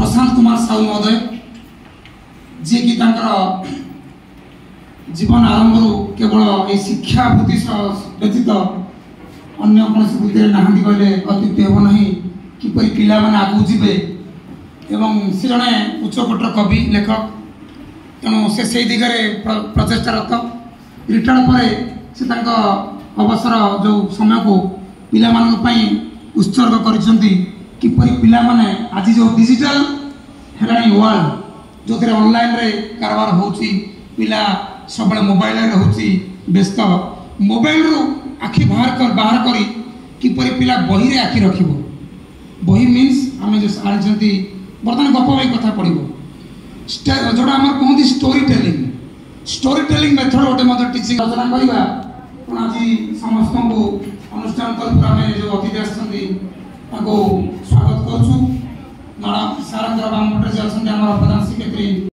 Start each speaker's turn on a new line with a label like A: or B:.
A: प्रशांत कुमार साहू महोदय जी की जीवन आरंभ केवल ये शिक्षा वृत्ति व्यतीत अन्य कौन वृत्ति ना कहले अत्युक्ति हम ना किपर पिला मैंने आगू जीवे एवं से जड़े उच्चकोटर कवि लेखक तेणु से दिगरे प्रचेषारत रिटायर्ड पर से अवसर जो समय को पिला उत्सर्ग कर पिला माने आज जो डिजिटल हेलानी वर्ल्ड जो थे ऑनलाइन रे कारबार होची पिला सब मोबाइल रे व्यस्त मोबाइल रु आखि बाहर करी किपरि पिला बही रे आखि रखिबो बही मीन्स आम जो आनी बर्तमान गप भाई कथा पड़ो जोड़ा आम कहते स्टोरी टेलिंग मेथड गोटे मतलब टीचिंग आलोचना करवा आज समस्त को अनुष्ठान तरफ आम जो अतिथि आसती स्वागत करुँ मैडम सार बामपटे अच्छा प्रधान शिक्षयित्री